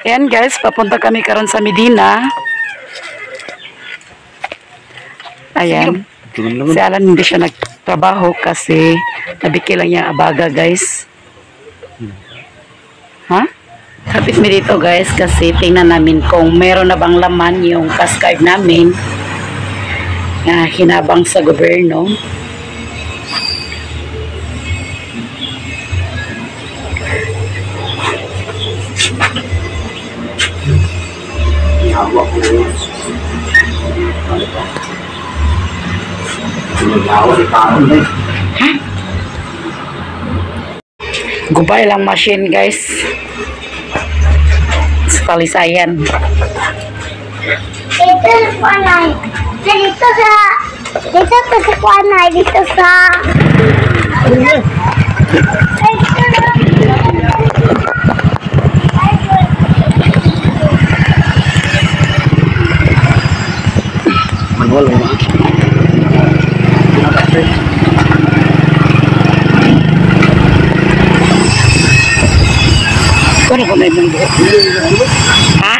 Ayan guys, papunta kami karon sa Medina. Ayan. Si Alan hindi siya nagtrabaho kasi nabiki lang niya abaga guys. Ha? Kapit mi dito guys kasi tingnan namin kung meron na bang laman yung cash card namin na hinabang sa gobyerno. Gubay lang machine guys sa Talisayan. Dito sa kuanay. Dito sa kuanay. Dito sa Ano ko may mundo? Ha?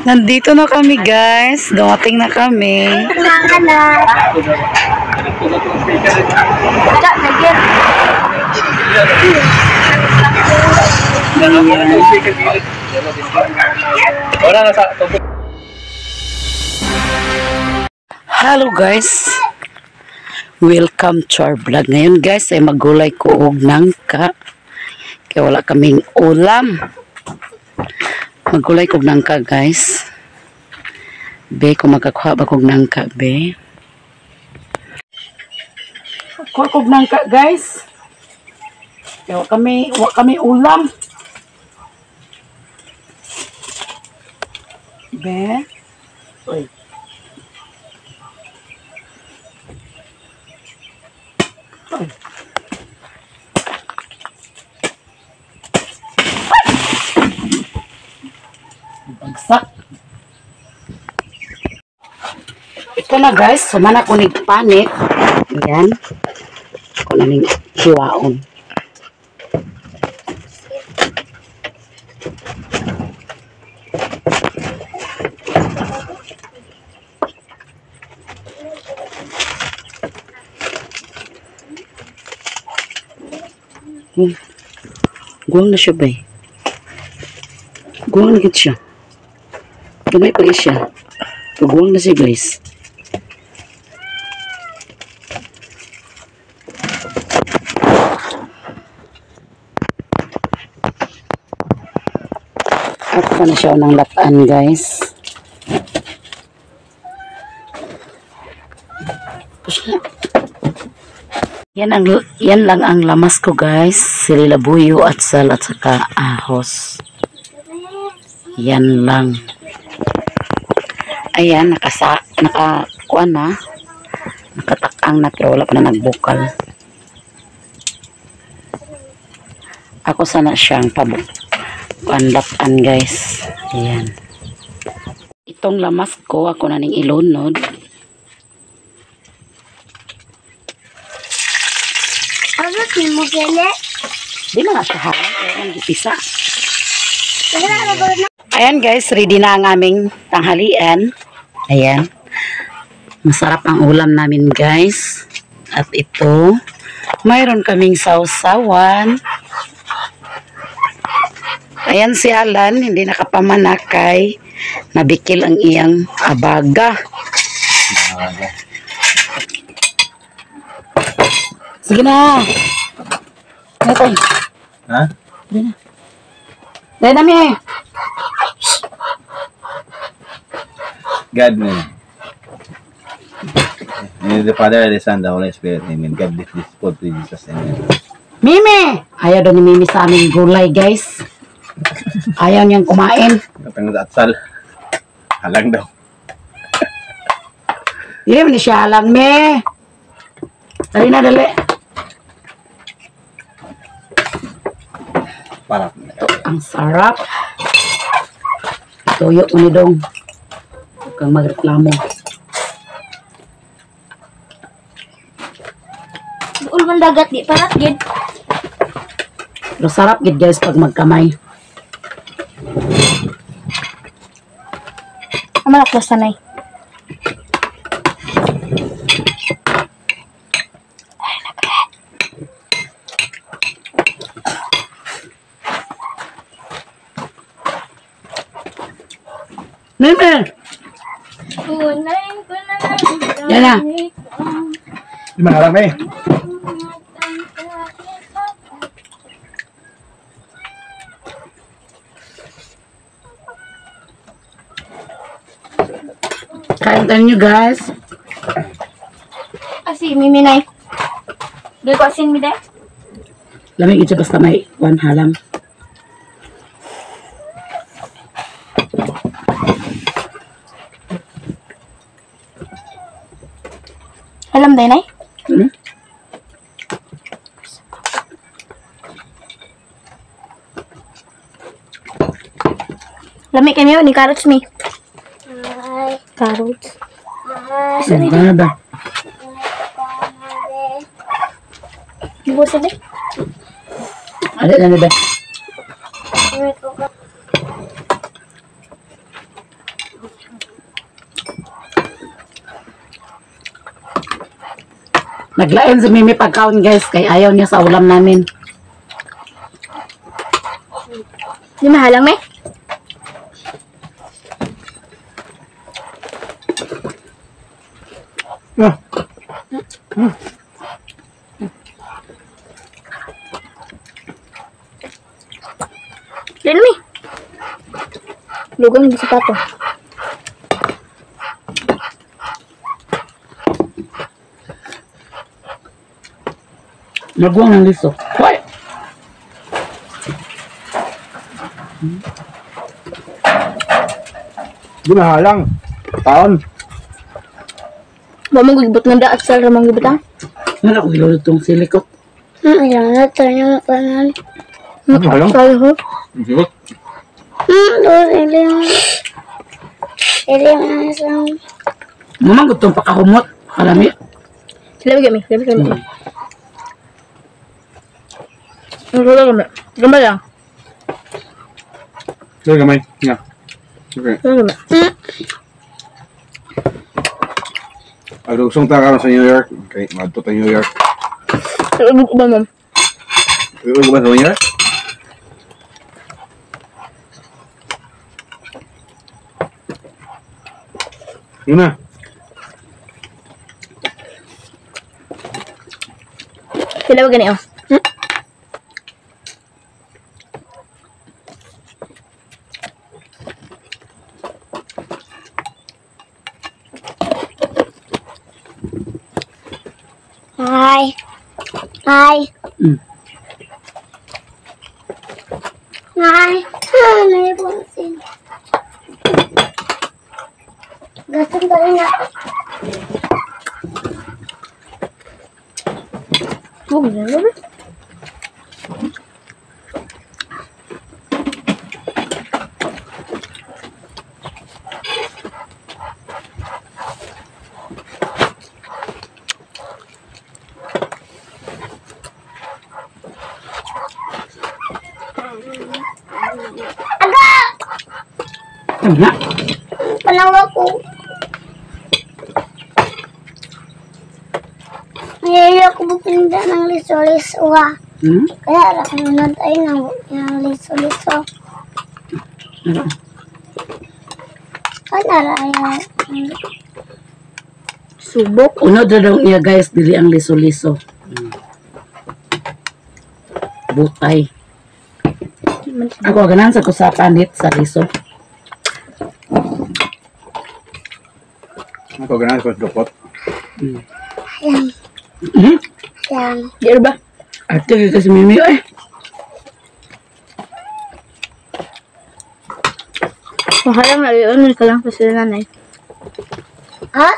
Nandito na kami guys. Dumating na kami. Hello guys. Welcome to our vlog. Ngayon guys ay magulay ko og nangka. Kaya wala kaming ulam. Magulay kog nangka guys. Be kung makakuha ba kog nangka be. Kuha kog nangka guys. Kaya wala kami ulam. Be. Oy. Oy. Bagsak. Ito na guys, sumana ko nig panit. Ayan. Ako na ning hiwaon. Guwang na siya ba eh. Guwang na siya. Gamay pa siya. Guwang na siya guys. At pa na siya ng lataan guys. Yan lang ang lamas ko guys. Sililabuyo at sal at saka ahos. Yan lang. Ayan, nakakuan na. Nakatakang na pero wala pa na nagbukal. Ako sana siyang panlatan guys. Ayan. Itong lamas ko, ako na ning ilunod. Ano si mo gele? Di na siya halang. Kaya nang gipisa. Ayan guys, ready na ang aming tanghalian. Ayan. Masarap ang ulam namin guys. At ito, mayroon kaming sausawan. Ayan si Alan, hindi nakapamanakay. Nabikil ang iyang abaga. Sige na. tay. Ha? Dahil nami. God name. In the Father, the Son, the Holy Spirit. Amen. God bless this food to Jesus. Amen. Mimi! Ayaw daw ni Mimi sa aming gulay, guys. Ayaw niyang kumain. Katang atsal. Halang daw. Hindi mo ni siya alam, me. Dali na, dali. Parang. Ang sarap. Tuyo mo ni Dong. Huwag kang magreklamo. Buol man dagat di parat gid. Pero sarap gid guys pag magkamay. Amalak ko sanay. Mimi! Yan na. Di mahalang eh. Kain tayo nyo guys. Asi miminay. Dili ko asin mi dai. Lamig ito basta may one halang. Alam dai nay. Hmm? Lami kami ni carrots mi. Carrots. Ano ba ba? Ibu sedih. Ada na ba? Naglain si Mimi pagkaon guys kay ayaw niya sa ulam namin. Di mahalang may. Yan mi. Lugang di sapato. Nagwang ng liso. Hoy! Di mahalang. Taon. Ba mo gibot ng daat sal ramang gibutang. Wala ko ilulutong silikot. Ayan na tayo kanan. Mahalang. Tayo. Sige. Dos ilim. Ilim na isang. Mamang gutong pakahumot. Kalami. Labi kami. Gambar lang. Sige gamay. Nga. Okay. Gambar. Adugsong ta karon sa New York. Okay, madto ta New York. Ibig ba ma'am? Uy, ba sa New York? Una. Sila ba ganito? Hi. Hi. Hi. May bunsin. Gasong ka rin na. Huwag na ba? Nga. Palang ako. Ngayon ako bupinda ng liso-liso ha. Kaya nakunod tayo ng liso-liso. Kanara yan. Subok. Unod na daw niya guys, dili ang liso-liso. butay. Ako ganan sa kusapanit sa riso. Ako ganun ko dukot. Ayan. Mhm. Ayan. Di ba? Ate kasi Mimi ay. Kung halang na yun, ka lang pa sila nanay. Ha?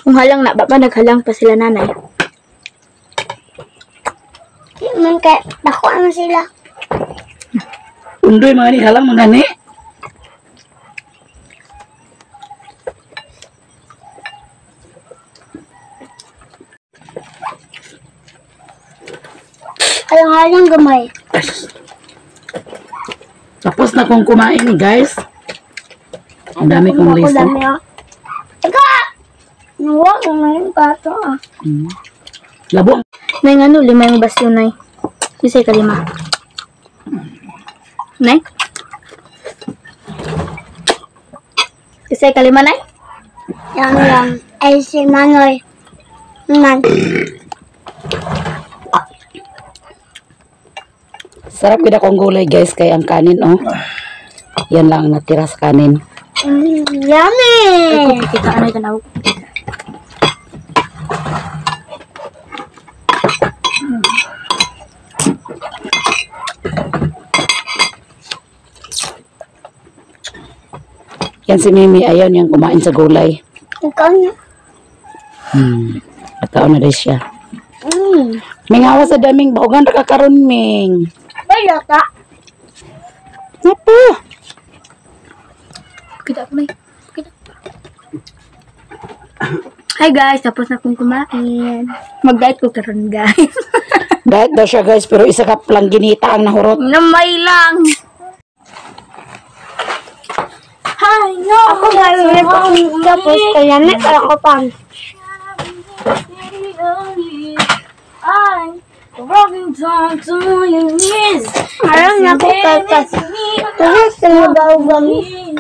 Kung halang na, baka naghalang pa sila nanay. Di man kaya, dako naman sila. Undoy mga ni halang mga ni. Halang-halang gamay. Tapos na kong kumain ni guys. Ang dami kong Ako liso. dami ah. Ika! Huwag naman yung pato ah. Mm. Labo. Nay, ano, 5 yung basyo, nay. Isay ka 5. Nay? Isay ka 5, nay? Yang. Ay si Manoy. Man. Sarap kita kong gulay guys kay ang kanin oh. Yan lang ang natira sa kanin. Yummy! Ako, kita ka na ito na. Yan si Mimi ayaw niyang kumain sa gulay. Ikaw niya. Nagkaon na rin siya. May ngawa sa daming baugan ra kakaron Ming. Wala ka. Apa? Kita ako, nay. Kita. Hi guys, tapos na akong kumain. Mag-diet ko karon guys. Diet daw siya guys pero isa ka lang ginita ang nahurot. Namay lang. Hi, no. Ako gawin ko. Tapos kaya na ako pang. Rolling down to your knees. Alam na ako kakas. Kasi sumudaw kami.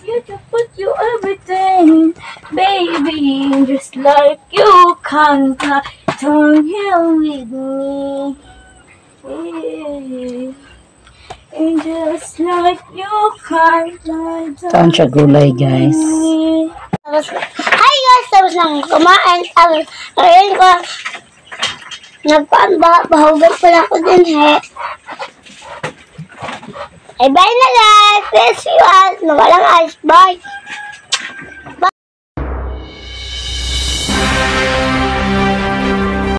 You can put you everything, baby, just like you can turn here with me. And just like you can Saan siya gulay guys? Tapos, hi guys! Tapos lang kumain. Tapos, ayun ko. Bahugat pala ako din Bye na guys! Bless you all! Nawalang ice. Bye!